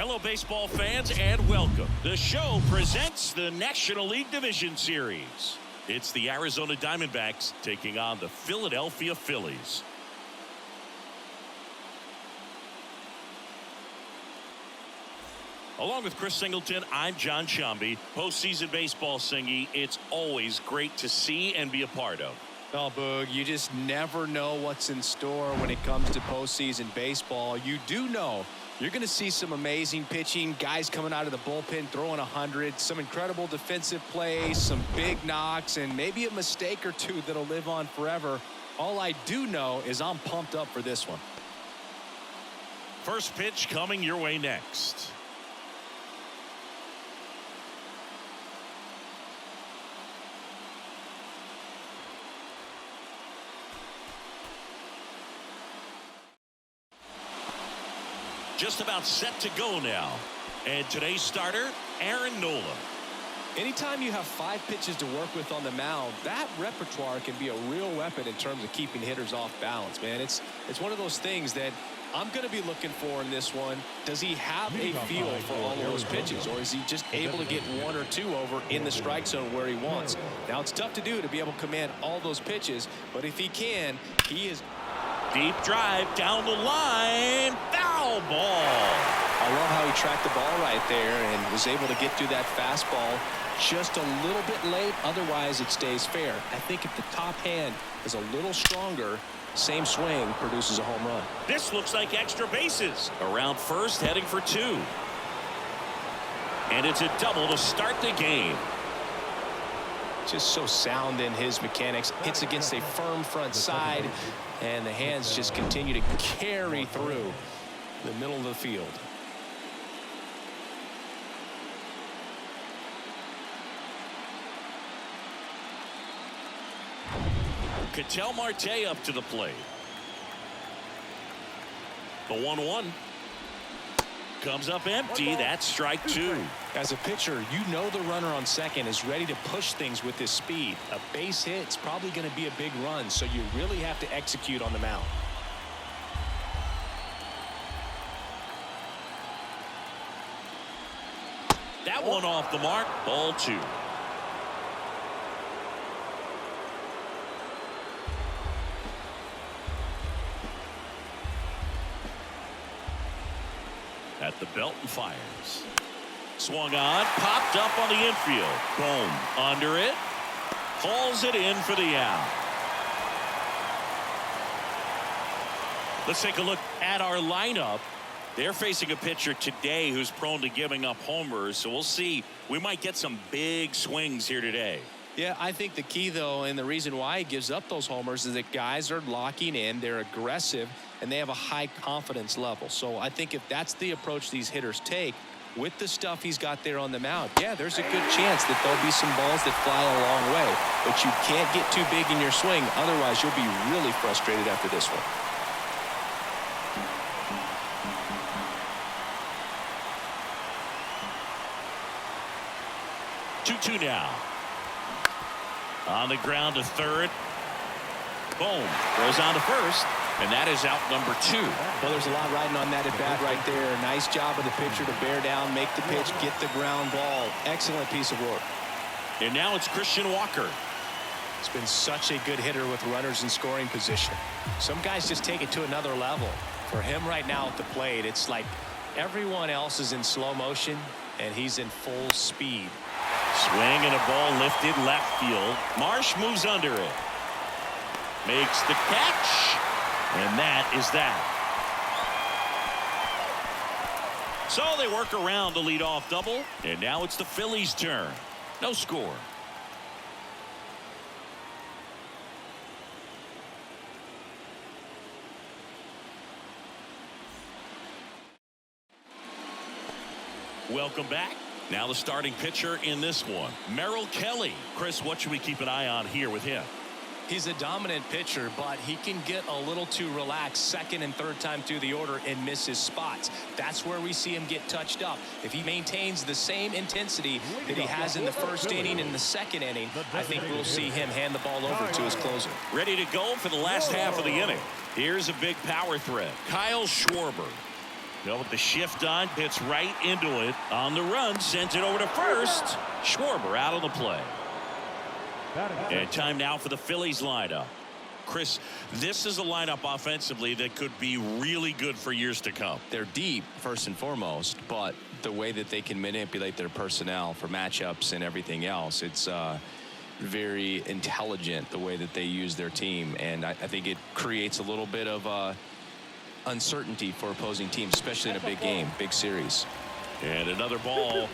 Hello, baseball fans, and welcome. The show presents the National League Division Series. It's the Arizona Diamondbacks taking on the Philadelphia Phillies. Along with Chris Singleton, I'm John Shambi. Postseason baseball, Singy, it's always great to see and be a part of. Well, Boog, you just never know what's in store when it comes to postseason baseball. You do know you're going to see some amazing pitching, guys coming out of the bullpen throwing 100, some incredible defensive plays, some big knocks, and maybe a mistake or two that'll live on forever. All I do know is I'm pumped up for this one. First pitch coming your way next. Just about set to go now. And today's starter, Aaron Nola. Anytime you have 5 pitches to work with on the mound, that repertoire can be a real weapon in terms of keeping hitters off balance, man. It's one of those things that I'm going to be looking for in this one. Does he have a feel for all of those pitches, or is he just able to get 1 or 2 over in the strike zone where he wants? Now, it's tough to do to be able to command all those pitches, but if he can, he is... Deep drive down the line. Foul ball. I love how he tracked the ball right there and was able to get through that fastball just a little bit late. Otherwise, it stays fair. I think if the top hand is a little stronger, same swing produces a home run. This looks like extra bases. Around first, heading for 2. And it's a double to start the game. Just so sound in his mechanics. Hits against a firm front side, and the hands just continue to carry through the middle of the field. Ketel Marte up to the plate. The 1-1 comes up empty. That's strike 2. As a pitcher, you know the runner on second is ready to push things with his speed. A base hit's probably going to be a big run, so you really have to execute on the mound. That one off the mark. Ball 2. At the belt and fires. Swung on, popped up on the infield. Boom. Under it. Hauls it in for the out. Let's take a look at our lineup. They're facing a pitcher today who's prone to giving up homers, so we'll see. We might get some big swings here today. Yeah, I think the key, though, and the reason why he gives up those homers is that guys are locking in, they're aggressive, and they have a high confidence level. So I think if that's the approach these hitters take, with the stuff he's got there on the mound, yeah, there's a good chance that there'll be some balls that fly a long way. But you can't get too big in your swing, otherwise you'll be really frustrated after this one. Two now. On the ground to third. Boom. Goes on to first. And that is out number 2. Well, there's a lot riding on that at bat right there. Nice job of the pitcher to bear down, make the pitch, get the ground ball. Excellent piece of work. And now it's Christian Walker. It's been such a good hitter with runners in scoring position. Some guys just take it to another level. For him right now at the plate, it's like everyone else is in slow motion and he's in full speed. Swing and a ball lifted left field. Marsh moves under it. Makes the catch. And that is that. So they work around the leadoff double. And now it's the Phillies' turn. No score. Welcome back. Now the starting pitcher in this one, Merrill Kelly. Chris, what should we keep an eye on here with him? He's a dominant pitcher, but he can get a little too relaxed second and third time through the order and miss his spots. That's where we see him get touched up. If he maintains the same intensity that he has in the first inning and the second inning, I think we'll see him hand the ball over to his closer. Ready to go for the last half of the inning. Here's a big power threat. Kyle Schwarber. Well, with the shift on, hits right into it. On the run, sends it over to first. Schwarber out on the play. And time now for the Phillies lineup. Chris, this is a lineup offensively that could be really good for years to come. They're deep, first and foremost, but the way that they can manipulate their personnel for matchups and everything else, it's very intelligent the way that they use their team. And I think it creates a little bit of uncertainty for opposing teams, especially in a big game, big series. And another ball.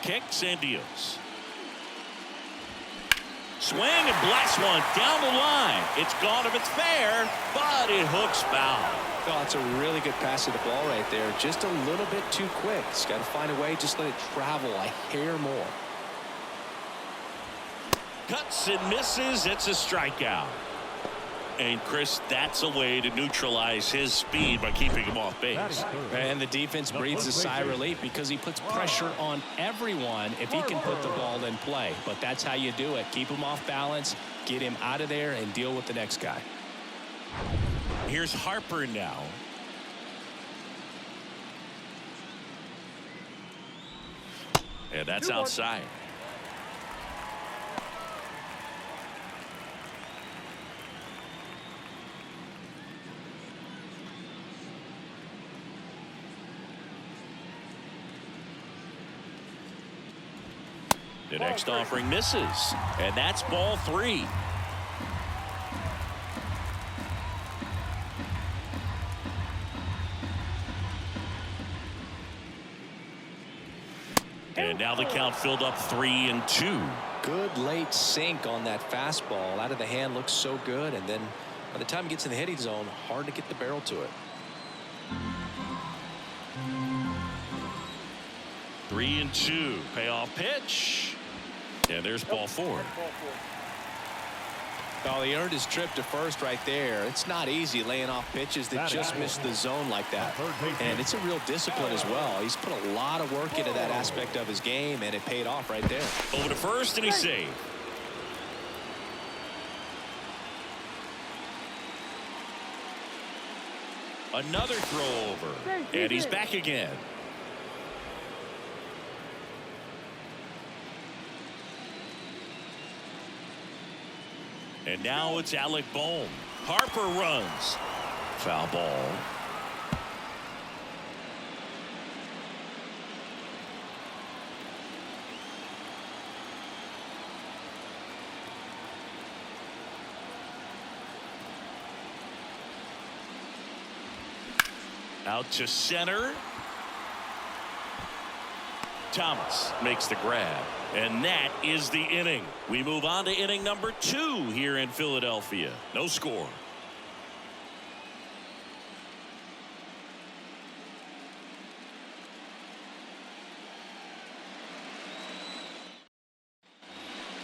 Kicks and deals. Swing and blasts one down the line. It's gone if it's fair, but it hooks foul. Oh, it's a really good pass to the ball right there. Just a little bit too quick. He's got to find a way. Just let it travel a hair more. Cuts and misses. It's a strikeout. And Chris, that's a way to neutralize his speed by keeping him off base. And the defense breathes a sigh of relief because he puts pressure on everyone if he can put the ball in play. But that's how you do it. Keep him off balance, get him out of there, and deal with the next guy. Here's Harper now. And that's outside. The next offering misses, and that's ball 3. And now the count filled up 3-2. Good late sink on that fastball. Out of the hand, looks so good, and then by the time it gets in the hitting zone, hard to get the barrel to it. 3-2. Payoff pitch. And there's ball 4. Well, he earned his trip to first right there. It's not easy laying off pitches that just miss the zone like that. And it's a real discipline as well. He's put a lot of work into that aspect of his game, and it paid off right there. Over to first, and he's saved. Another throw over. And he's back again. And now it's Alec Bohm. Harper runs. Foul ball. Out to center. Thomas makes the grab. And that is the inning. We move on to inning number 2 here in Philadelphia. No score.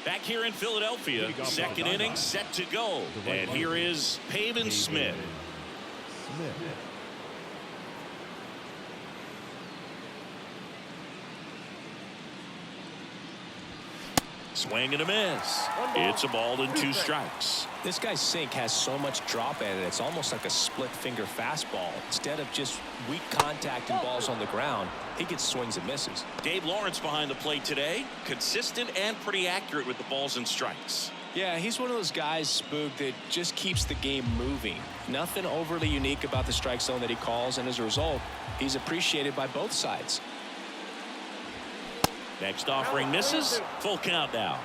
Back here in Philadelphia, second inning set to go. And here is Pavin Smith. Swing and a miss. It's a ball and 2 strikes. This guy's sink has so much drop at it. It's almost like a split finger fastball. Instead of just weak contact and balls on the ground, he gets swings and misses. Dave Lawrence behind the plate today. Consistent and pretty accurate with the balls and strikes. Yeah, he's one of those guys, Spook, that just keeps the game moving. Nothing overly unique about the strike zone that he calls, and as a result, he's appreciated by both sides. Next offering misses. Full count now.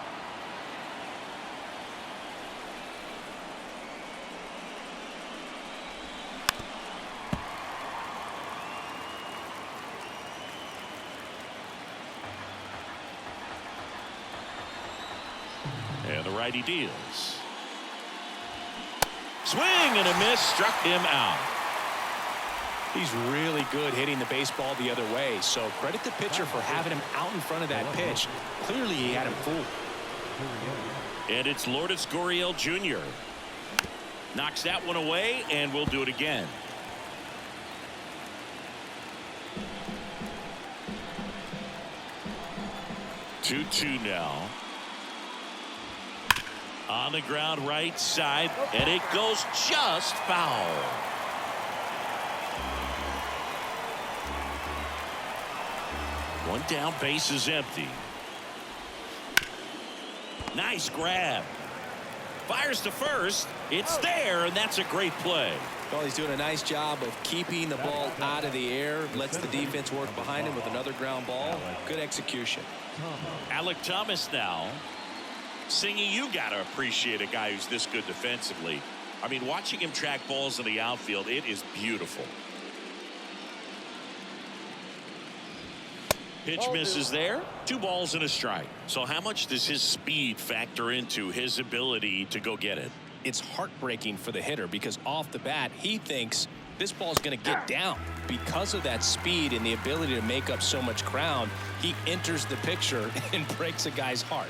And the righty deals. Swing and a miss. Struck him out. He's really good hitting the baseball the other way, so credit the pitcher for having him out in front of that pitch. Clearly he had him fooled. And it's Lourdes Gurriel Jr. Knocks that one away, and we'll do it again. Two-two now. On the ground right side, and it goes just foul. One down, base is empty. Nice grab. Fires to first. It's there, and that's a great play. Well, he's doing a nice job of keeping the ball out of the air. Lets the defense work behind him with another ground ball. Good execution. Alec Thomas now. Singy, you got to appreciate a guy who's this good defensively. I mean, watching him track balls in the outfield, it is beautiful. Pitch misses there. 2 balls and a strike. So how much does his speed factor into his ability to go get it? It's heartbreaking for the hitter because off the bat, he thinks this ball's going to get down. Because of that speed and the ability to make up so much ground, he enters the picture and breaks a guy's heart.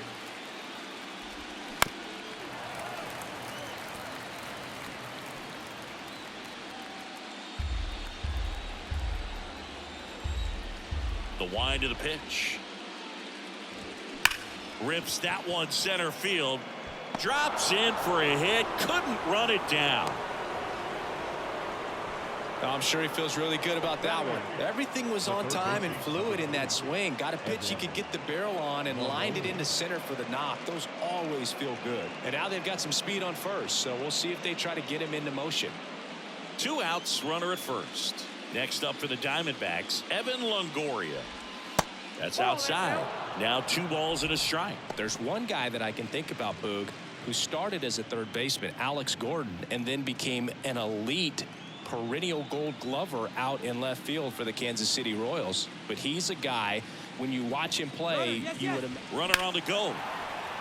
The wind of the pitch. Rips that one center field. Drops in for a hit. Couldn't run it down. I'm sure he feels really good about that one. Everything was on time and fluid in that swing. Got a pitch he could get the barrel on and lined it into center for the knock. Those always feel good. And now they've got some speed on first, so we'll see if they try to get him into motion. 2 outs, runner at first. Next up for the Diamondbacks, Evan Longoria. That's outside. Now 2 balls and a strike. There's one guy that I can think about, Boog, who started as a third baseman, Alex Gordon, and then became an elite perennial Gold Glover out in left field for the Kansas City Royals. But he's a guy, when you watch him play, you would imagine. Runner on the go.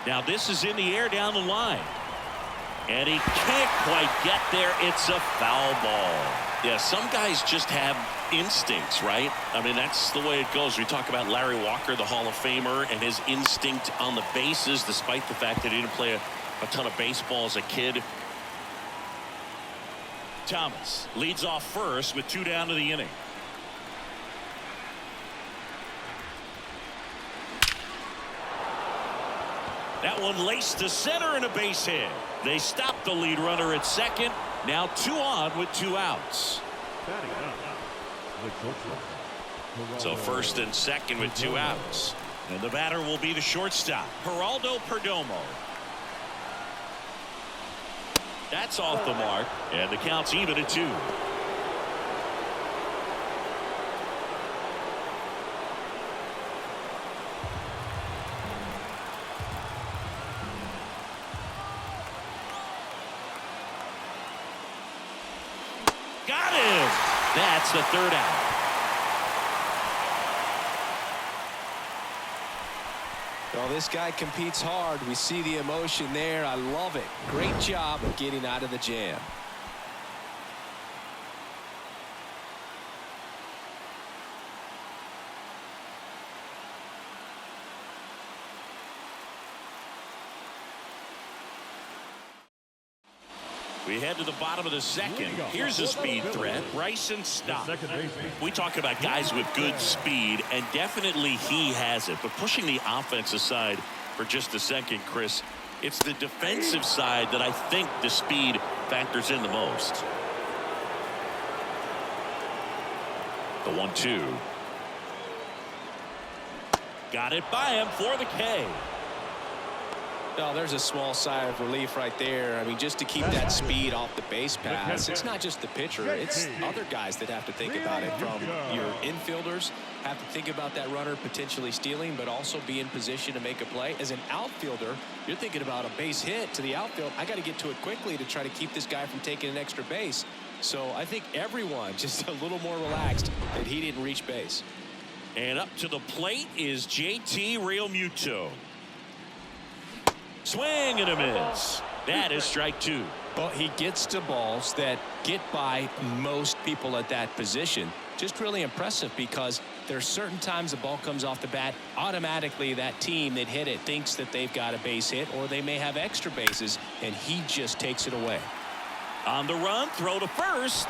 Now this is in the air down the line. And he can't quite get there. It's a foul ball. Yeah, some guys just have instincts, right? I mean, that's the way it goes. We talk about Larry Walker, the Hall of Famer, and his instinct on the bases, despite the fact that he didn't play a ton of baseball as a kid. Thomas leads off first with 2 down to the inning. That one laced to center and a base hit. They stop the lead runner at second. Now 2 on with 2 outs. So first and second with 2 outs. And the batter will be the shortstop, Geraldo Perdomo. That's off the mark, and the count's even at 2. Got him. That's the 3rd out. Well, this guy competes hard. We see the emotion there. I love it. Great job of getting out of the jam. We head to the bottom of the second. Here's a speed threat, Bryson Stott. We talk about guys with good speed, and definitely he has it. But pushing the offense aside for just a second, Chris, it's the defensive side that I think the speed factors in the most. The 1-2. Got it by him for the K. Oh, there's a small sigh of relief right there. I mean, just to keep that speed off the base pass. It's not just the pitcher. It's other guys that have to think about it. From your infielders have to think about that runner potentially stealing, but also be in position to make a play. As an outfielder, you're thinking about a base hit to the outfield. I got to get to it quickly to try to keep this guy from taking an extra base. So I think everyone just a little more relaxed that he didn't reach base. And up to the plate is JT Realmuto. Swing and a miss. That is strike 2. Well, he gets to balls that get by most people at that position. Just really impressive because there's certain times the ball comes off the bat, automatically that team that hit it thinks that they've got a base hit or they may have extra bases, and he just takes it away. On the run, throw to first,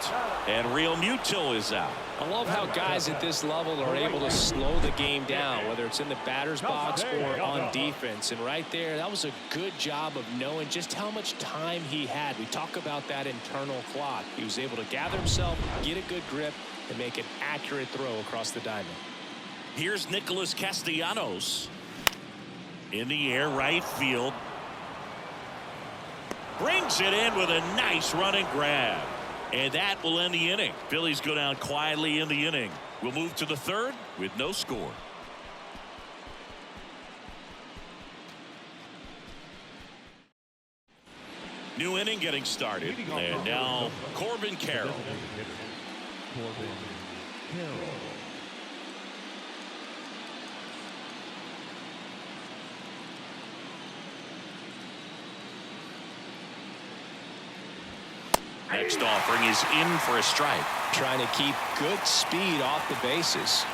and Real Muto is out. I love how guys at this level are able to slow the game down, whether it's in the batter's box or on defense. And right there, that was a good job of knowing just how much time he had. We talk about that internal clock. He was able to gather himself, get a good grip, and make an accurate throw across the diamond. Here's Nicholas Castellanos. In the air, right field. Brings it in with a nice running grab. And that will end the inning. Phillies go down quietly in the inning. We'll move to the third with no score. New inning getting started. And now Corbin Carroll. Next offering is in for a strike. Trying to keep good speed off the bases.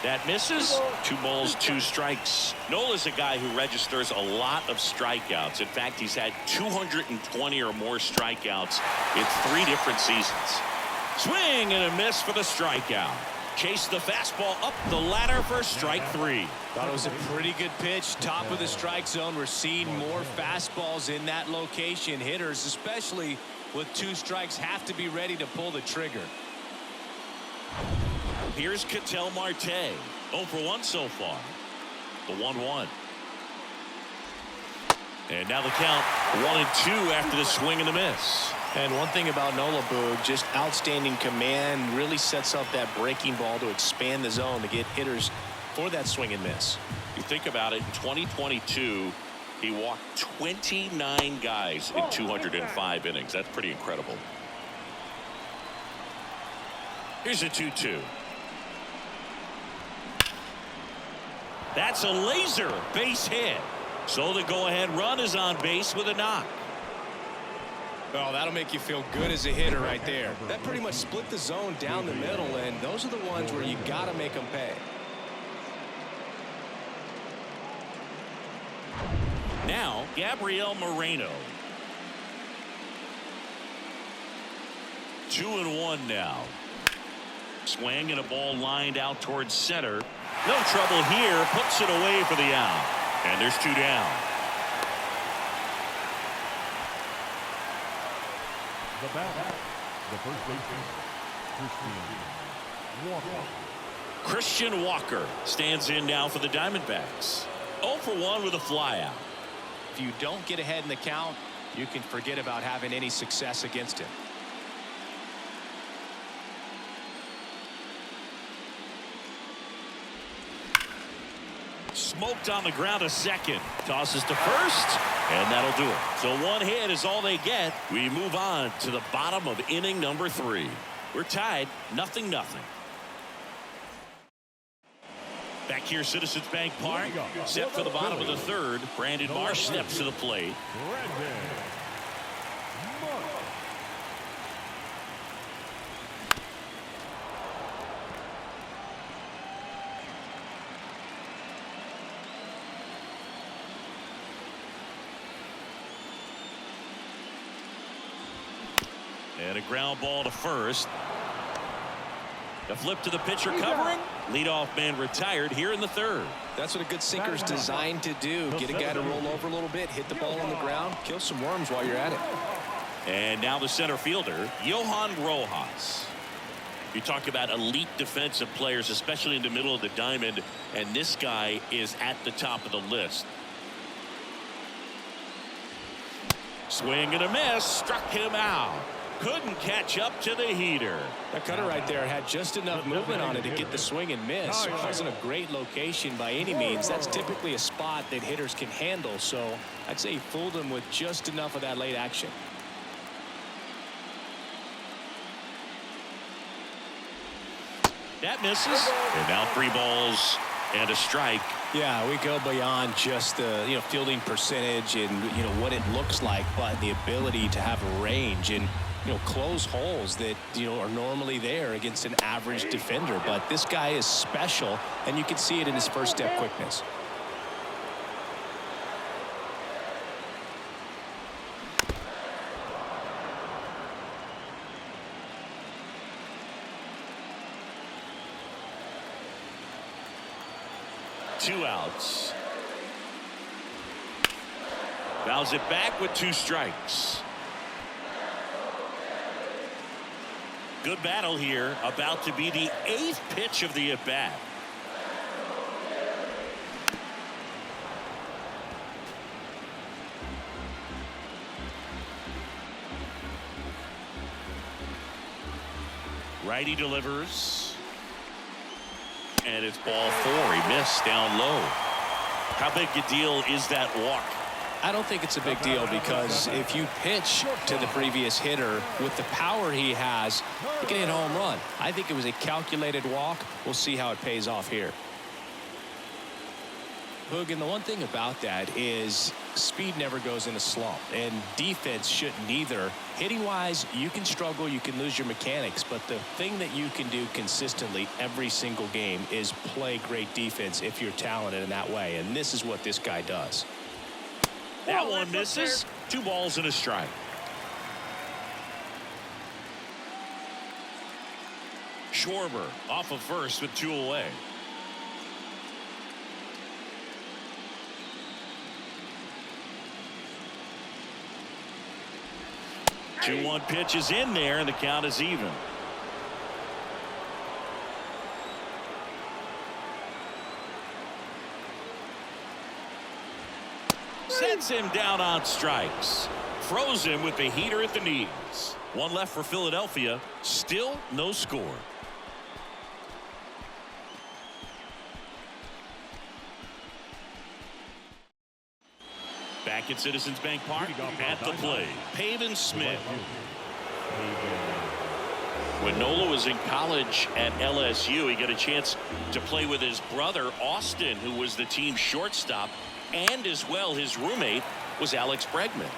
That misses. 2 balls, 2 strikes. Nola's a guy who registers a lot of strikeouts. In fact, he's had 220 or more strikeouts in 3 different seasons. Swing and a miss for the strikeout. Chase the fastball up the ladder for strike 3. Thought it was a pretty good pitch. Top of the strike zone. We're seeing more fastballs in that location. Hitters, especially with 2 strikes, have to be ready to pull the trigger. Here's Ketel Marte. 0 for 1 so far. The 1-1. And now the count 1-2 after the swing and the miss. And one thing about Nola, Boog, just outstanding command, really sets up that breaking ball to expand the zone to get hitters for that swing and miss. You think about it, in 2022, he walked 29 guys in 205 innings. That's pretty incredible. Here's a 2-2. That's a laser base hit. So the go-ahead run is on base with a knock. Oh, that'll make you feel good as a hitter right there. That pretty much split the zone down the middle, and those are the ones where you got to make them pay. Now, Gabriel Moreno. 2-1 now. Swing and a ball lined out towards center. No trouble here. Puts it away for the out. And there's 2 down. The batter, the first baseman, Christian Walker stands in now for the Diamondbacks. 0 for 1 with a flyout. If you don't get ahead in the count, you can forget about having any success against him. Smoked on the ground to second. Tosses to first, and that'll do it. So 1 hit is all they get. We move on to the bottom of inning number 3. We're tied 0-0. Back here, Citizens Bank Park. Set for the bottom of the third. Brandon Marsh steps to the plate. And a ground ball to first. The flip to the pitcher covering. Leadoff man retired here in the third. That's what a good sinker's designed to do. Get a guy to roll over a little bit, hit the ball on the ground, kill some worms while you're at it. And now the center fielder, Johan Rojas. You talk about elite defensive players, especially in the middle of the diamond, and this guy is at the top of the list. Swing and a miss, struck him out. Couldn't catch up to the heater. That cutter right there had just enough movement on it to get the swing and miss. It wasn't a great location by any means. That's typically a spot that hitters can handle. So I'd say he fooled him with just enough of that late action. That misses. And now 3 balls and a strike. Yeah, we go beyond just the fielding percentage and what it looks like, but the ability to have range and close holes that are normally there against an average defender. But this guy is special, and you can see it in his first step quickness. 2 outs. Fouls it back with 2 strikes. Good battle here. About to be the 8th pitch of the at-bat. Righty delivers. And it's ball 4. He missed down low. How big a deal is that walk? I don't think it's a big deal, because if you pitch to the previous hitter with the power he has, you can hit a home run. I think it was a calculated walk. We'll see how it pays off here. Hoog, and the one thing about that is speed never goes in a slump, and defense shouldn't either. Hitting wise, you can struggle, you can lose your mechanics, but the thing that you can do consistently every single game is play great defense if you're talented in that way, and this is what this guy does. That one misses. 2 balls and a strike. Schwarber off of first with 2 away. The 2-1 pitch is in there, and the count is even. Sets him down on strikes. Froze him with the heater at the knees. 1 left for Philadelphia. Still no score. Back at Citizens Bank Park at the plate, Pavin Smith. When Nola was in college at LSU, he got a chance to play with his brother Austin, who was the team shortstop, and as well his roommate was Alex Bregman.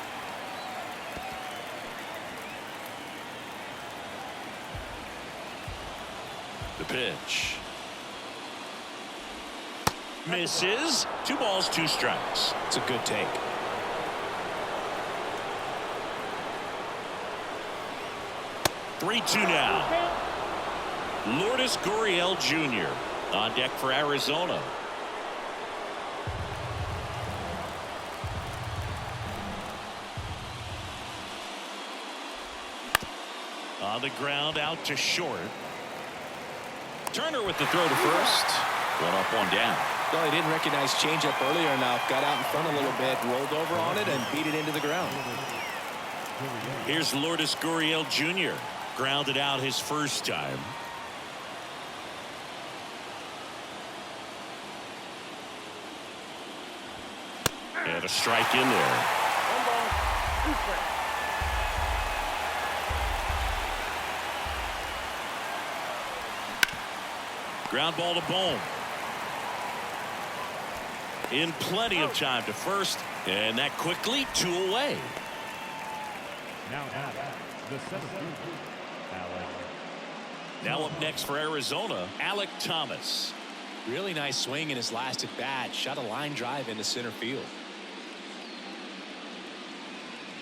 The pitch misses. 2 balls, 2 strikes. It's a good take. Three-2 now. Lourdes Gurriel Jr. on deck for Arizona. On the ground, out to short. Turner with the throw to first. 1 up, 1 down. Well, he didn't recognize changeup earlier enough. Got out in front a little bit, rolled over on it, and beat it into the ground. Here's Lourdes Gurriel Jr. Grounded out his first time. And a strike in there. Ground ball to Bohm. In plenty of time to first, and that quickly 2 away. Now the 7th. Now up next for Arizona, Alek Thomas. Really nice swing in his last at bat. Shot a line drive into center field.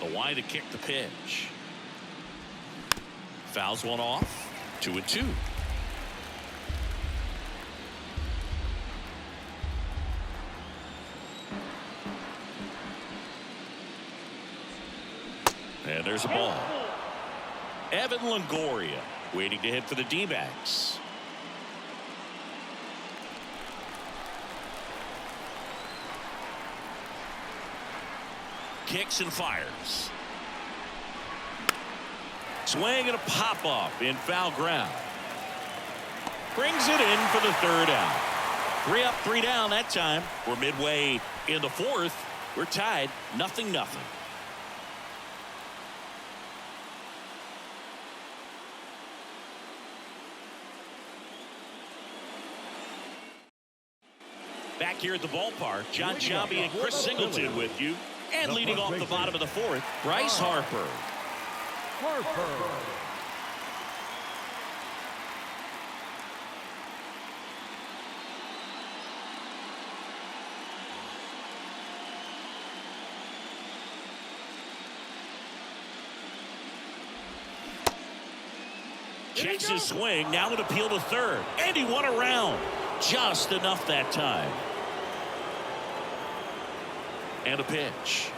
The wide to kick the pitch. Fouls one off. 2-2. And there's a ball. Evan Longoria waiting to hit for the D-backs. Kicks and fires. Swing and a pop up in foul ground. Brings it in for the 3rd out. 3 up, 3 down that time. We're midway in the 4th. We're tied 0-0. Back here at the ballpark, John Sciambi and Chris Singleton with you. And leading off the bottom of the 4th, Bryce Harper. Checks his swing, now an appeal to 3rd. And he won a round. Just enough that time. And a pitch.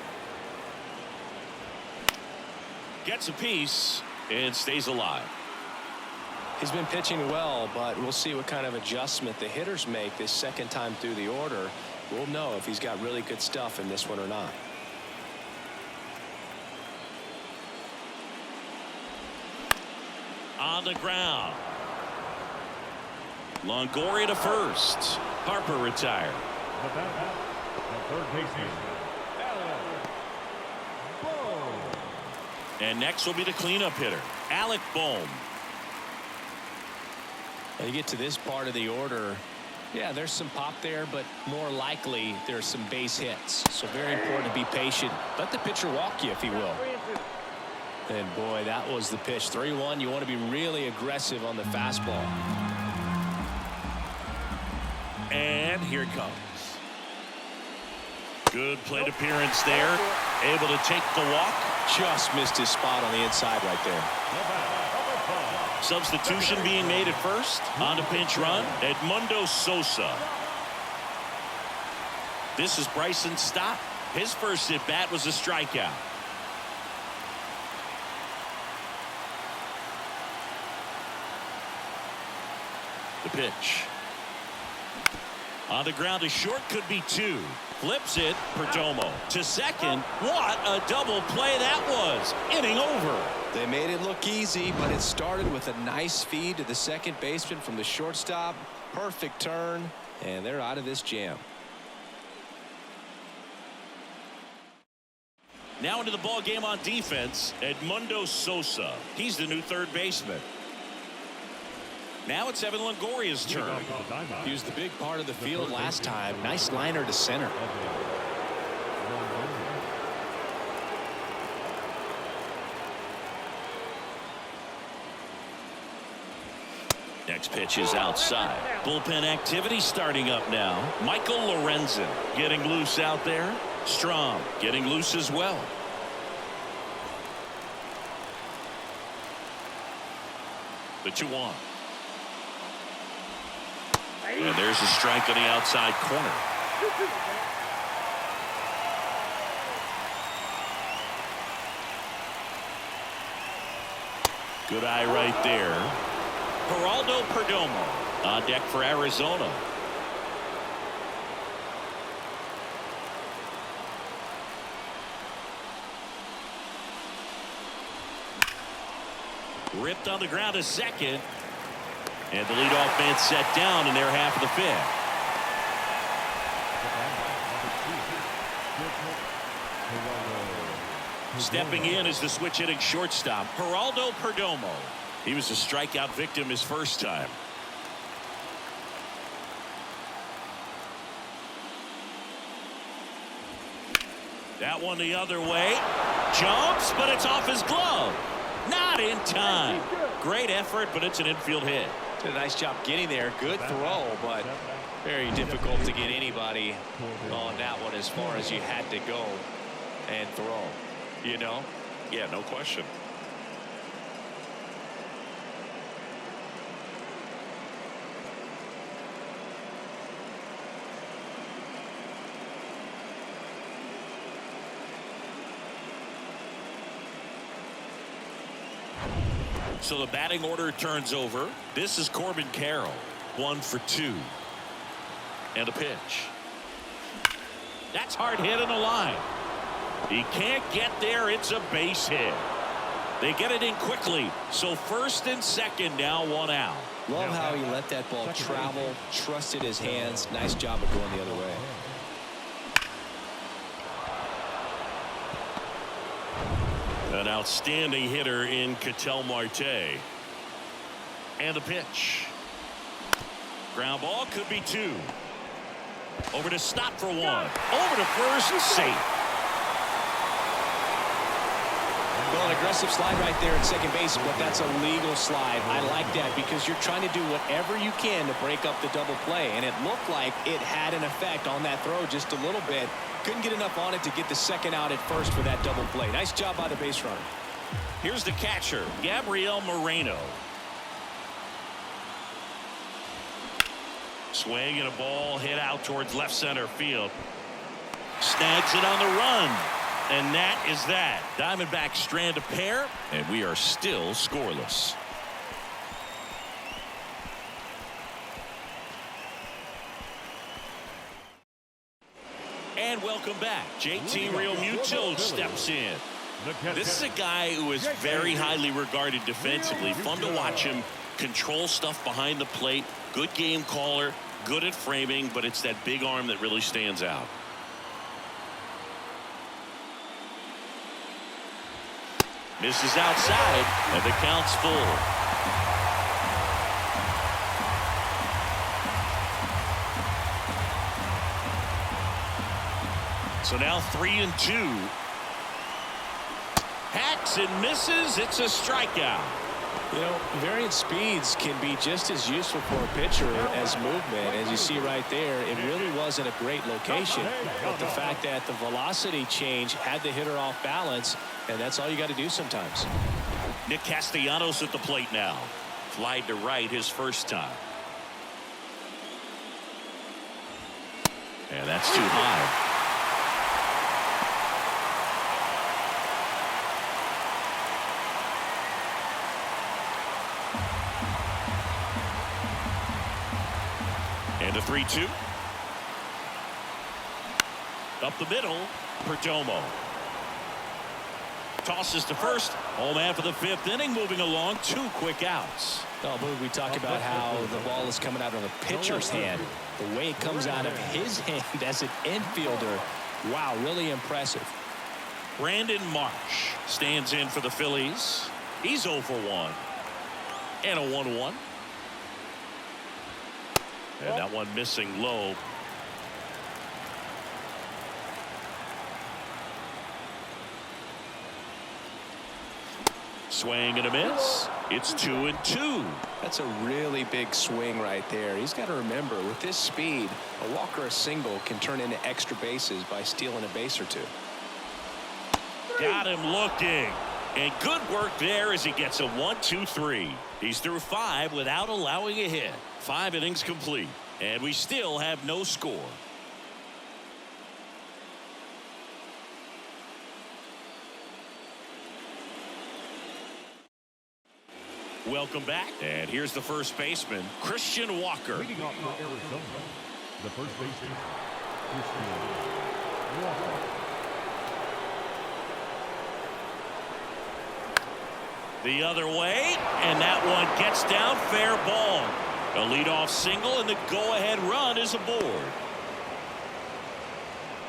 Gets a piece and stays alive. He's been pitching well, but we'll see what kind of adjustment the hitters make this second time through the order. We'll know if he's got really good stuff in this one or not. On the ground. Longoria to first. Harper retired. The third baseman. And next will be the cleanup hitter, Alec Bohm. Now you get to this part of the order. Yeah, there's some pop there, but more likely there's some base hits. So very important to be patient. Let the pitcher walk you if he will. And boy, that was the pitch. 3-1. You want to be really aggressive on the fastball. And here it comes. Good plate appearance there. Able to take the walk. Just missed his spot on the inside right there. Substitution being made at first. On to pinch run, Edmundo Sosa. This is Bryson Stott. His first at bat was a strikeout. The pitch. On the ground to short, could be two. Flips it, Perdomo to second. What a double play that was. Inning over. They made it look easy, but it started with a nice feed to the second baseman from the shortstop. Perfect turn, and they're out of this jam. Now into the ball game on defense, Edmundo Sosa. He's the new third baseman. Now it's Evan Longoria's turn. He was the big part of the field last time. Nice liner to center. Next pitch is outside. Bullpen activity starting up now. Michael Lorenzen getting loose out there. Strong getting loose as well. The 2-1. And there's a strike on the outside corner. Good eye right there. Geraldo Perdomo on deck for Arizona. Ripped on the ground to second. And the leadoff man set down in their half of the fifth. Stepping in is the switch hitting shortstop, Geraldo Perdomo. He was a strikeout victim his first time. That one the other way. Jumps, but it's off his glove. Not in time. Great effort, but it's an infield hit. Did a nice job getting there. Good throw, but very difficult to get anybody on that one as far as you had to go and throw. You know? Yeah, no question. So the batting order turns over. This is Corbin Carroll. 1 for 2. And a pitch. That's hard hit on the line. He can't get there. It's a base hit. They get it in quickly. So first and second now, 1 out. Love how he let that ball travel, trusted his hands. Nice job of going the other way. An outstanding hitter in Ketel Marte. And the pitch. Ground ball, could be 2. Over to Stott for 1. Over to first, safe. Well, an aggressive slide right there at second base, but that's a legal slide. I like that because you're trying to do whatever you can to break up the double play, and it looked like it had an effect on that throw just a little bit. Couldn't get enough on it to get the second out at first for that double play. Nice job by the base runner. Here's the catcher, Gabriel Moreno. Swing and a ball hit out towards left center field. Snags it on the run. And that is that. Diamondbacks strand a pair, and we are still scoreless. And welcome back. JT Realmuto steps in. This is a guy who is very highly regarded defensively. Fun to watch him control stuff behind the plate. Good game caller, good at framing, but it's that big arm that really stands out. Misses outside, and the count's full. So now 3-2. Hacks and misses. It's a strikeout. You know, variant speeds can be just as useful for a pitcher as movement. As you see right there, it really wasn't a great location. But the fact that the velocity change had the hitter off balance, and that's all you got to do sometimes. Nick Castellanos at the plate now. Flied to right his first time. And that's too high. And a 3-2. Up the middle, Perdomo. Tosses to first. Home man for the fifth inning, moving along. 2 quick outs. Oh, we talk about how the ball is coming out of the pitcher's hand. The way it comes out of his hand as an infielder. Wow, really impressive. Brandon Marsh stands in for the Phillies. He's 0 for 1. And a 1-1. And that one missing low. Swing and a miss. It's 2-2. That's a really big swing right there. He's got to remember, with this speed, a walk or a single can turn into extra bases by stealing a base or two. Got him looking. And good work there as he gets a 1-2-3. He's through 5 without allowing a hit. 5 innings complete. And we still have no score. Welcome back. And here's the first baseman, Christian Walker. Leading off for Arizona, the first baseman, Christian Walker. The other way, and that one gets down, fair ball. A leadoff single, and the go-ahead run is aboard.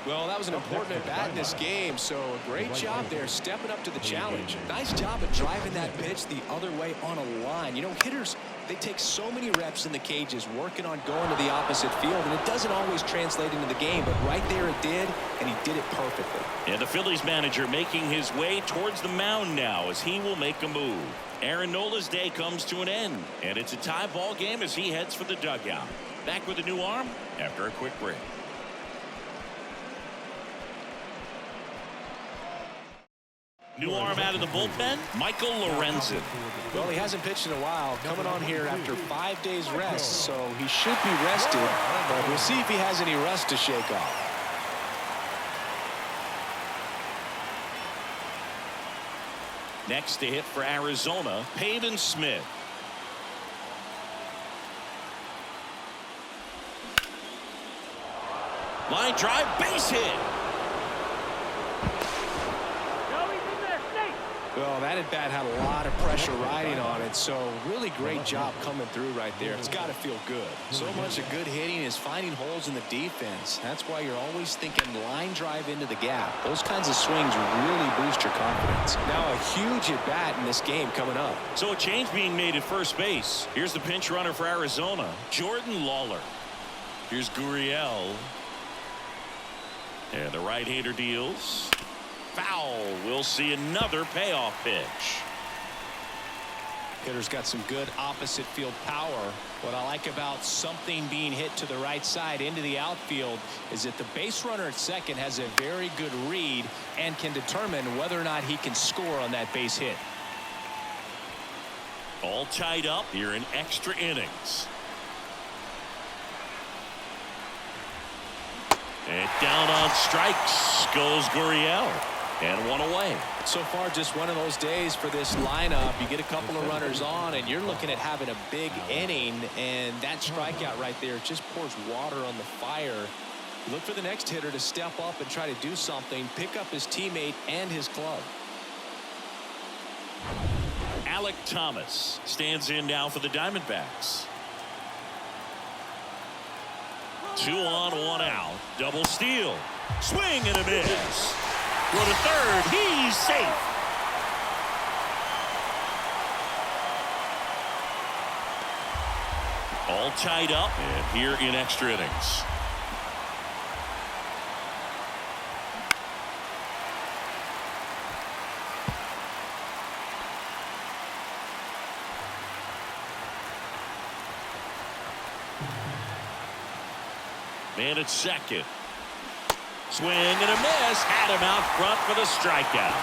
Well, that was an important at-bat in this game, so a great job there stepping up to the challenge. Nice job of driving that pitch the other way on a line. You know, hitters, they take so many reps in the cages working on going to the opposite field, and it doesn't always translate into the game, but right there it did, and he did it perfectly. And the Phillies manager making his way towards the mound now as he will make a move. Aaron Nola's day comes to an end, and it's a tie ball game as he heads for the dugout. Back with a new arm after a quick break. New arm out of the bullpen, Michael Lorenzen. Well, he hasn't pitched in a while, coming on here after 5 days rest, so he should be rested, but we'll see if he has any rust to shake off. Next to hit for Arizona, Pavin Smith. Line drive, base hit. Well, that at-bat had a lot of pressure riding on it, so really great job coming through right there. It's got to feel good. So much of good hitting is finding holes in the defense. That's why you're always thinking line drive into the gap. Those kinds of swings really boost your confidence. Now a huge at-bat in this game coming up. So a change being made at first base. Here's the pinch runner for Arizona, Jordan Lawler. Here's Gurriel. And the right-hander deals. Foul. We'll see another payoff pitch. Hitter's got some good opposite field power. What I like about something being hit to the right side into the outfield is that the base runner at second has a very good read and can determine whether or not he can score on that base hit. All tied up here in extra innings. And down on strikes goes Gurriel. And one away. So far, just one of those days for this lineup. You get a couple of runners on, and you're looking at having a big inning, and that strikeout right there just pours water on the fire. You look for the next hitter to step up and try to do something, pick up his teammate and his glove. Alec Thomas stands in now for the Diamondbacks. 2 on, 1 out. Double steal. Swing and a miss. Go to third. He's safe. All tied up and here in extra innings. Man at second. Swing and a miss. Had him out front for the strikeout.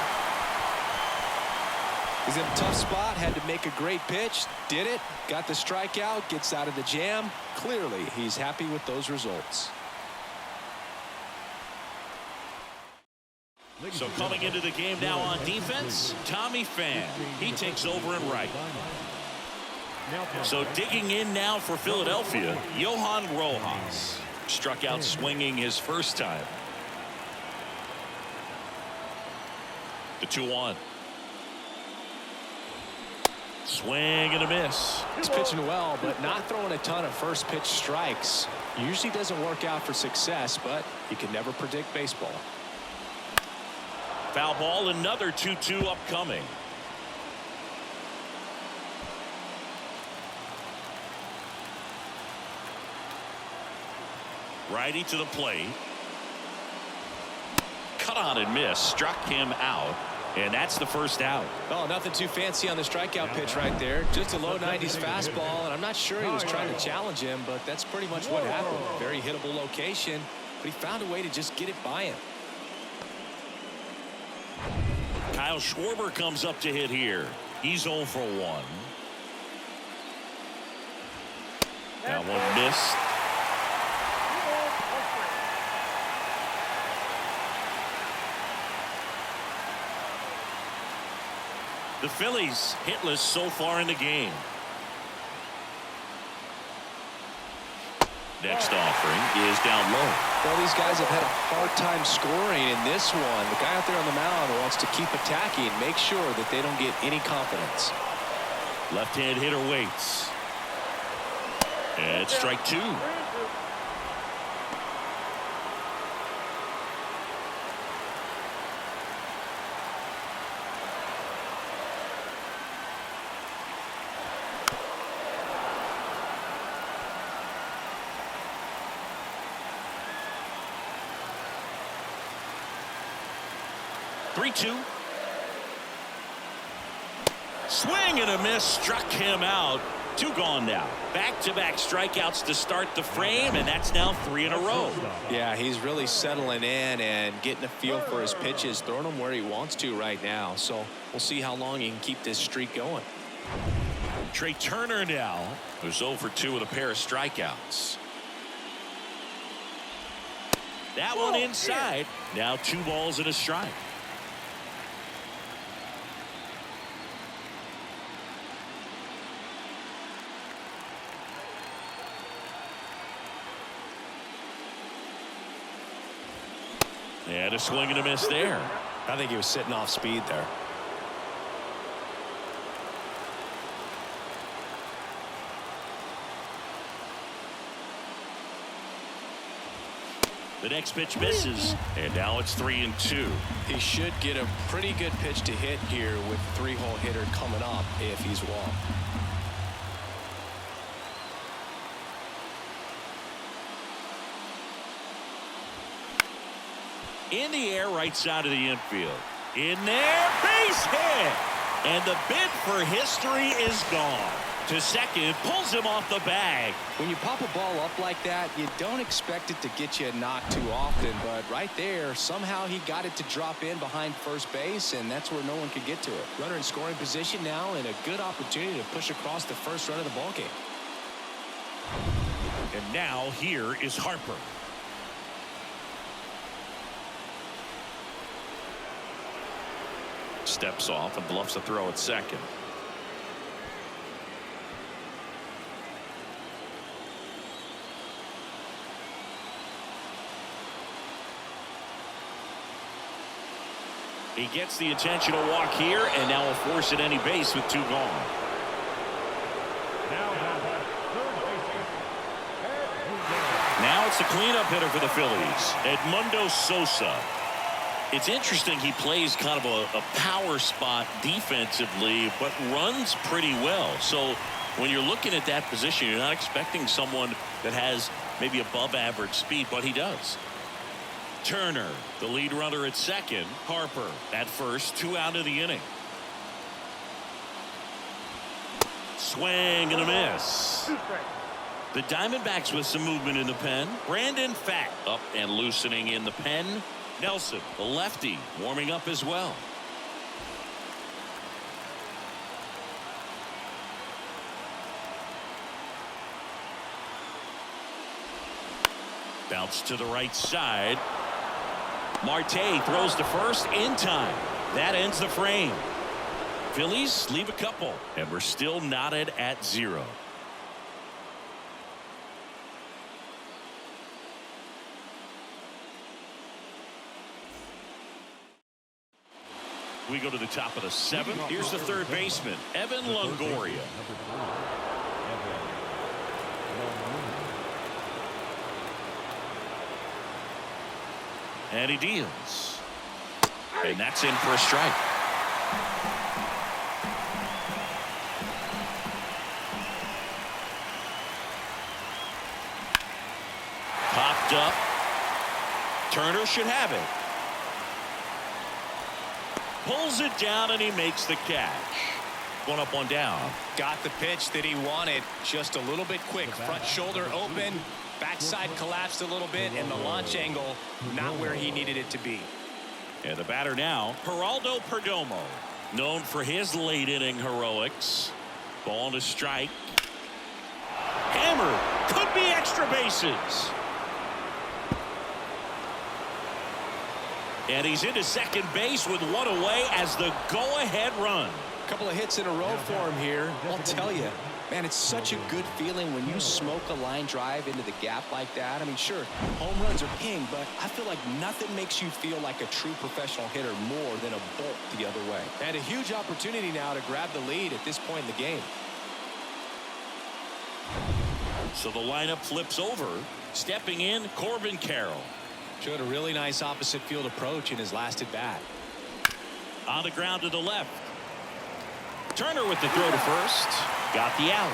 He's in a tough spot. Had to make a great pitch. Did it. Got the strikeout. Gets out of the jam. Clearly, he's happy with those results. So coming into the game now on defense, Tommy Pham. He takes over in right. So digging in now for Philadelphia, Johan Rojas. Struck out swinging his first time. The 2-1. Swing and a miss. He's pitching well, but not throwing a ton of first pitch strikes. Usually doesn't work out for success, but you can never predict baseball. Foul ball, another 2-2 upcoming. Righty to the plate. Cut on and miss. Struck him out. And that's the first out. Oh, nothing too fancy on the strikeout pitch right there. Just a low 90s fastball, and I'm not sure he was trying to challenge him, but that's pretty much what happened. Very hittable location, but he found a way to just get it by him. Kyle Schwarber comes up to hit here. He's 0 for 1. That one missed. The Phillies hitless so far in the game. Next offering is down low. Well, these guys have had a hard time scoring in this one. The guy out there on the mound wants to keep attacking, make sure that they don't get any confidence. Left-hand hitter waits. And strike 2. 3-2. Swing and a miss. Struck him out. 2 gone now. Back-to-back strikeouts to start the frame, and that's now 3 in a row. Yeah, he's really settling in and getting a feel for his pitches, throwing them where he wants to right now. So we'll see how long he can keep this streak going. Trey Turner now, who's 0 for 2 with a pair of strikeouts. That one inside. Now 2 balls and a strike. And a swing and a miss there. I think he was sitting off speed there. The next pitch misses, and now it's 3-2. He should get a pretty good pitch to hit here with the 3-hole hitter coming up if he's walked. In the air, right side of the infield. In there, base hit. And the bid for history is gone. To second, pulls him off the bag. When you pop a ball up like that, you don't expect it to get you a knock too often, but right there, somehow he got it to drop in behind first base, and that's where no one could get to it. Runner in scoring position now, and a good opportunity to push across the first run of the ball game. And now here is Harper. steps off and bluffs a throw at second. He gets the intentional walk here, and now will force at any base with 2 gone. Now it's the cleanup hitter for the Phillies, Edmundo Sosa. It's interesting, he plays kind of a power spot defensively, but runs pretty well. So when you're looking at that position, you're not expecting someone that has maybe above average speed, but he does. Turner, the lead runner at second. Harper at first, 2 out of the inning. Swing and a miss. The Diamondbacks with some movement in the pen. Brandon Pfaadt up and loosening in the pen. Nelson, the lefty, warming up as well. Bounce to the right side. Marte throws to first in time. That ends the frame. Phillies leave a couple, and we're still knotted at 0. We go to the top of the 7th. Here's the third baseman, Evan Longoria. And he deals. And that's in for a strike. Popped up. Turner should have it. Pulls it down, and he makes the catch. 1 up, 1 down. Got the pitch that he wanted. Just a little bit quick. Front shoulder open. Backside collapsed a little bit, and the launch angle not where he needed it to be. And the batter now, Geraldo Perdomo, known for his late inning heroics. Ball to strike. Hammer, could be extra bases. And he's into second base with 1 away as the go-ahead run. A couple of hits in a row for him here. I'll tell you, man, it's such a good feeling when you smoke a line drive into the gap like that. I mean, sure, home runs are king, but I feel like nothing makes you feel like a true professional hitter more than a bolt the other way. And a huge opportunity now to grab the lead at this point in the game. So the lineup flips over. Stepping in, Corbin Carroll. Showed a really nice opposite field approach in his last at bat. On the ground to the left. Turner with the throw to first. Got the out.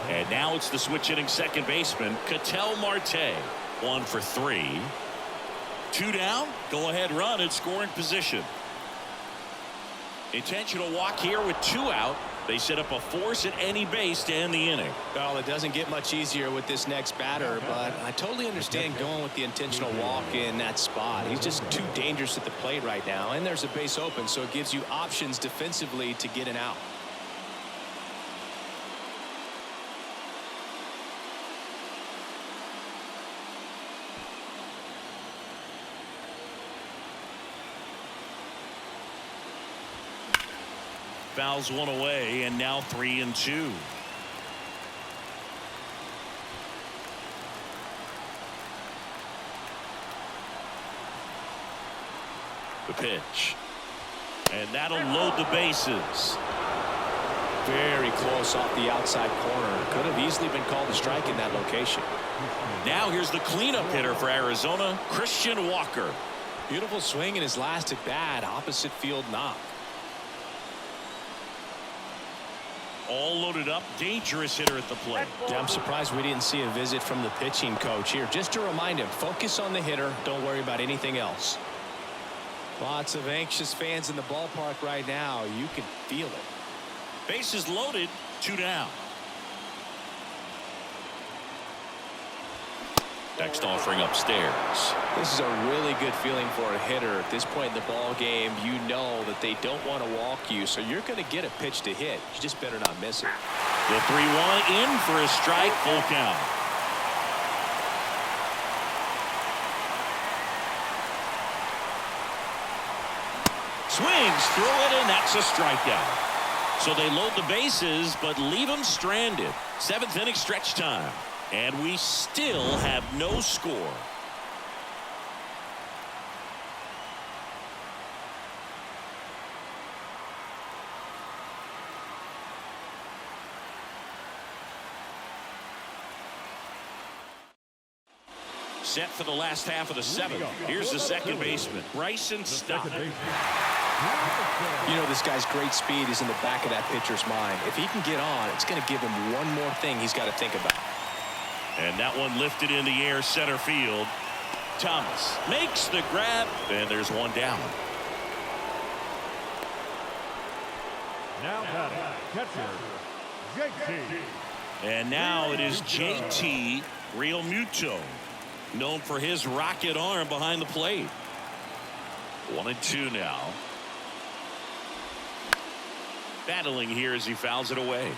And now it's the switch hitting second baseman, Ketel Marte. 1 for 3. 2 down. Go ahead run in scoring position. Intentional walk here with 2 out. They set up a force at any base to end the inning. Well, it doesn't get much easier with this next batter, but I totally understand going with the intentional walk in that spot. He's just too dangerous at the plate right now, and there's a base open, so it gives you options defensively to get an out. Fouls 1 away, and now 3-2. The pitch. And that'll load the bases. Very close off the outside corner. Could have easily been called a strike in that location. Now here's the cleanup hitter for Arizona, Christian Walker. Beautiful swing in his last at bat. Opposite field knock. All loaded up, dangerous hitter at the plate. Yeah, I'm surprised we didn't see a visit from the pitching coach here. Just to remind him, focus on the hitter. Don't worry about anything else. Lots of anxious fans in the ballpark right now. You can feel it. Bases loaded, 2 down. Next offering upstairs. This is a really good feeling for a hitter at this point in the ball game. You know that they don't want to walk you, so you're going to get a pitch to hit. You just better not miss it. The 3-1 in for a strike, full count. Swings through it, and that's a strikeout. So they load the bases, but leave them stranded. 7th inning stretch time. And we still have no score. Set for the last half of the 7th. Here's the second baseman, Bryson Stott. You know, this guy's great speed is in the back of that pitcher's mind. If he can get on, it's going to give him one more thing he's got to think about. And that one lifted in the air, center field. Thomas makes the grab, and there's one down. Now batting, catcher, JT. And now it is JT Realmuto, known for his rocket arm behind the plate. 1-2 now. Battling here as he fouls it away.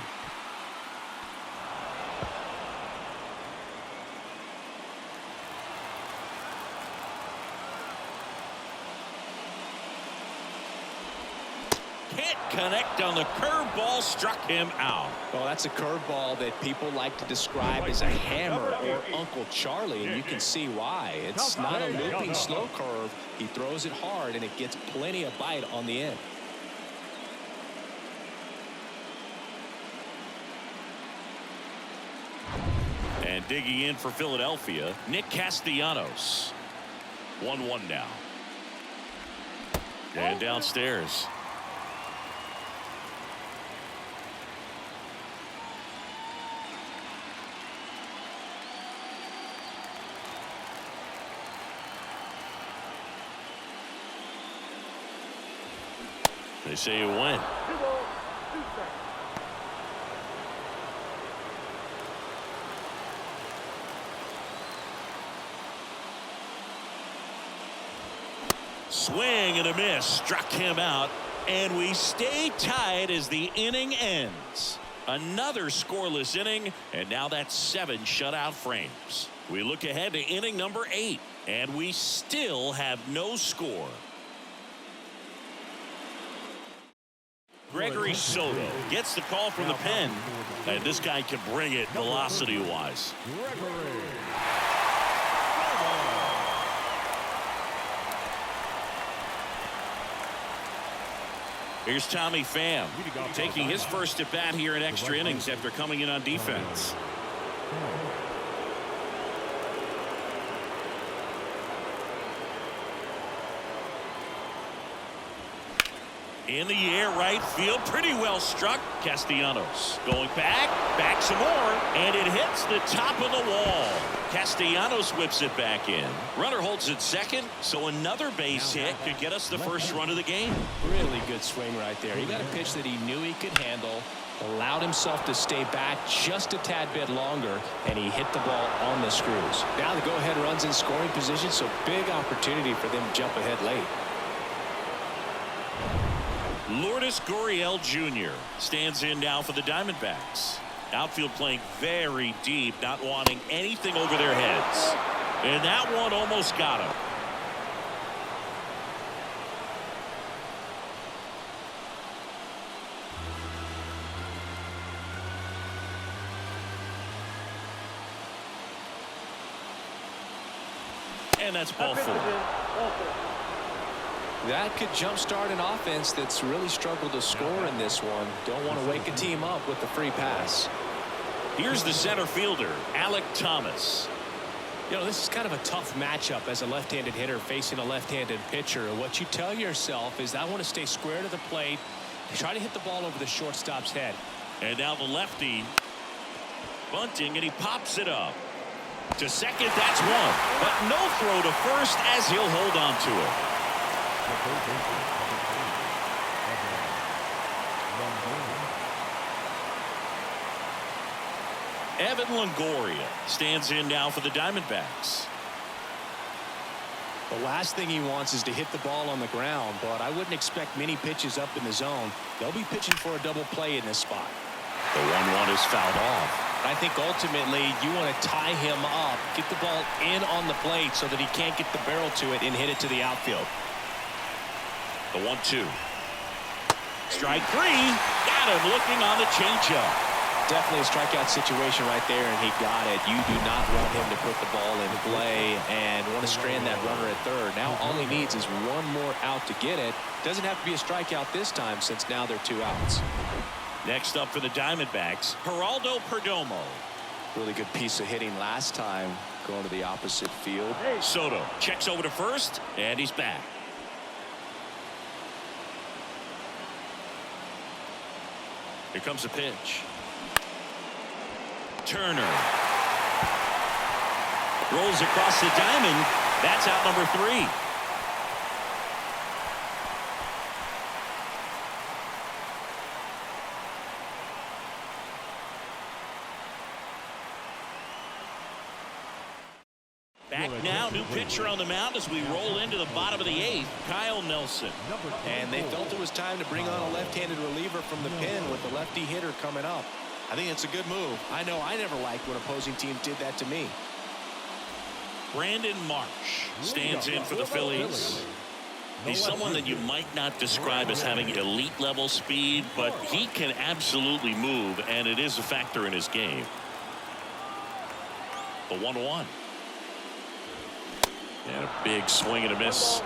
Can't connect on the curveball, struck him out. Well, that's a curveball that people like to describe as a hammer or Uncle Charlie, and you can see why. It's not a looping slow curve. He throws it hard, and it gets plenty of bite on the end. And digging in for Philadelphia, Nick Castellanos. 1-1 now. And downstairs. They say it went. Swing and a miss, struck him out, and we stay tied as the inning ends. Another scoreless inning, and now that's 7 shutout frames. We look ahead to inning number 8, and we still have no score. Gregory Soto gets the call from the pen, and this guy can bring it velocity-wise. Here's Tommy Pham taking his first at bat here in extra innings after coming in on defense. In the air, right field, pretty well struck. Castellanos going back some more, and it hits the top of the wall. Castellanos whips it back in. Runner holds it second, so another base hit could get us the first run of the game. Really good swing right there. He got a pitch that he knew he could handle, allowed himself to stay back just a tad bit longer, and he hit the ball on the screws. Now the go-ahead runs in scoring position, so big opportunity for them to jump ahead late. Lourdes Gurriel Jr. stands in now for the Diamondbacks. Outfield playing very deep, not wanting anything over their heads. And that one almost got him. And that's ball 4. That could jumpstart an offense that's really struggled to score in this one. Don't want to wake a team up with the free pass. Here's the center fielder, Alek Thomas. You know, this is kind of a tough matchup as a left-handed hitter facing a left-handed pitcher. What you tell yourself is, I want to stay square to the plate, try to hit the ball over the shortstop's head. And now the lefty bunting, and he pops it up. To second, that's one. But no throw to first as he'll hold on to it. Evan Longoria stands in now for the Diamondbacks. The last thing he wants is to hit the ball on the ground, but I wouldn't expect many pitches up in the zone. They'll be pitching for a double play in this spot. The 1-1 is fouled off. I think ultimately you want to tie him up, get the ball in on the plate so that he can't get the barrel to it and hit it to the outfield. The 1-2. Strike three. Got him looking on the changeup. Definitely a strikeout situation right there, and he got it. You do not want him to put the ball in play and want to strand that runner at third. Now all he needs is one more out to get it. Doesn't have to be a strikeout this time since now they're 2 outs. Next up for the Diamondbacks, Geraldo Perdomo. Really good piece of hitting last time going to the opposite field. Soto checks over to first, and he's back. Here comes a pitch. Turner rolls across the diamond. That's out number 3. Back now, new pitcher on the mound as we roll into the bottom of the 8th, Kyle Nelson. And they felt it was time to bring on a left-handed reliever from the pen with the lefty hitter coming up. I think it's a good move. I know I never liked when opposing teams did that to me. Brandon Marsh stands in for the Phillies. He's someone that you might not describe as having elite level speed, but he can absolutely move, and it is a factor in his game. The 1-1. And a big swing and a miss.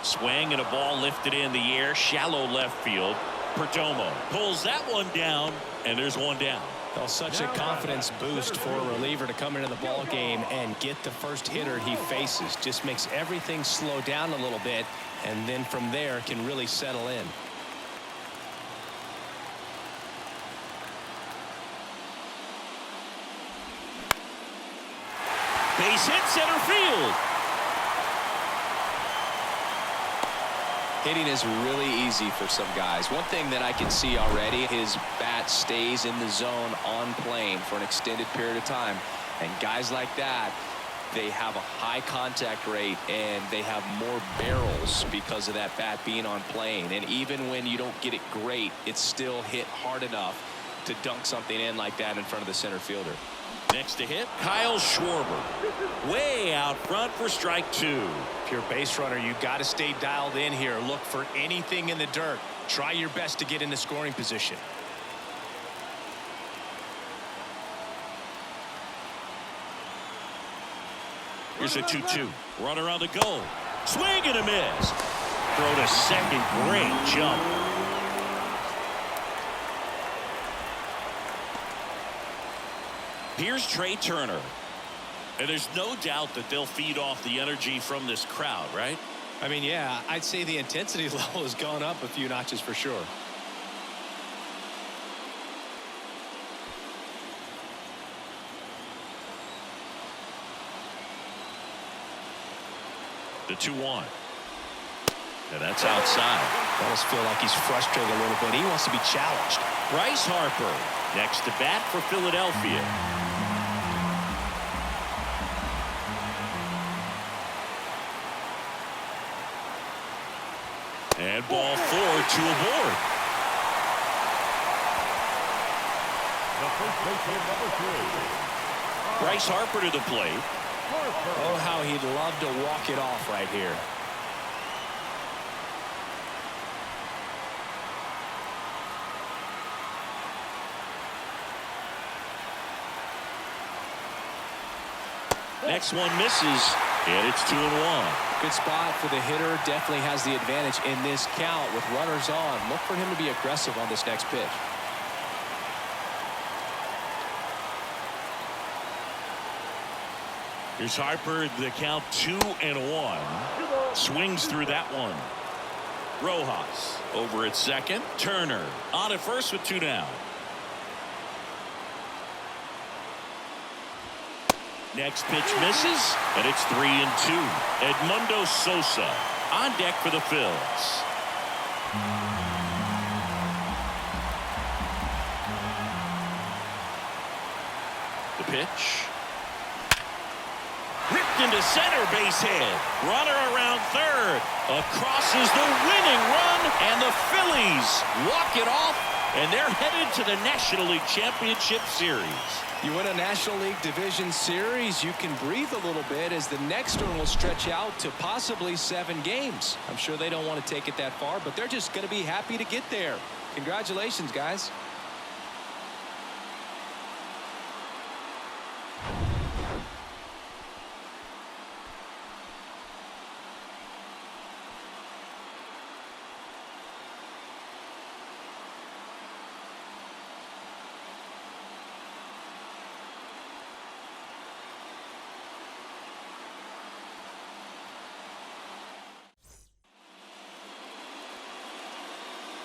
Swing and a ball lifted in the air, shallow left field. Perdomo pulls that one down, and there's one down. Well, such a confidence boost for a reliever to come into the ball game and get the first hitter he faces. Just makes everything slow down a little bit, and then from there can really settle in. Base hit center field. Hitting is really easy for some guys. One thing that I can see already, his bat stays in the zone on plane for an extended period of time. And guys like that, they have a high contact rate and they have more barrels because of that bat being on plane. And even when you don't get it great, it's still hit hard enough to dunk something in like that in front of the center fielder. Next to hit, Kyle Schwarber. Way out front for strike 2. If you're a base runner, you got to stay dialed in here. Look for anything in the dirt. Try your best to get into scoring position. Here's a 2-2. Runner on the goal. Swing and a miss. Throw to second. Great jump. Here's Trey Turner. And there's no doubt that they'll feed off the energy from this crowd, right? I mean, yeah, I'd say the intensity level has gone up a few notches for sure. The 2-1. And that's outside. I almost feel like he's frustrated a little bit. He wants to be challenged. Bryce Harper next to bat for Philadelphia. And ball 4, 2 aboard. Bryce Harper to the plate. Oh, how he'd love to walk it off right here. Next one misses, and it's 2-1. Good spot for the hitter. Definitely has the advantage in this count with runners on. Look for him to be aggressive on this next pitch. Here's Harper, the count 2-1. Swings through that one. Rojas over at second. Turner on at first with 2 down. Next pitch misses, and it's 3-2. Edmundo Sosa on deck for the Phillies. The pitch. Ripped into center, base hit. Runner around third. Across is the winning run, and the Phillies walk it off And they're headed to the National League Championship Series. You win a National League Division Series, you can breathe a little bit as the next one will stretch out to possibly 7 games. I'm sure they don't want to take it that far, but they're just going to be happy to get there. Congratulations, guys.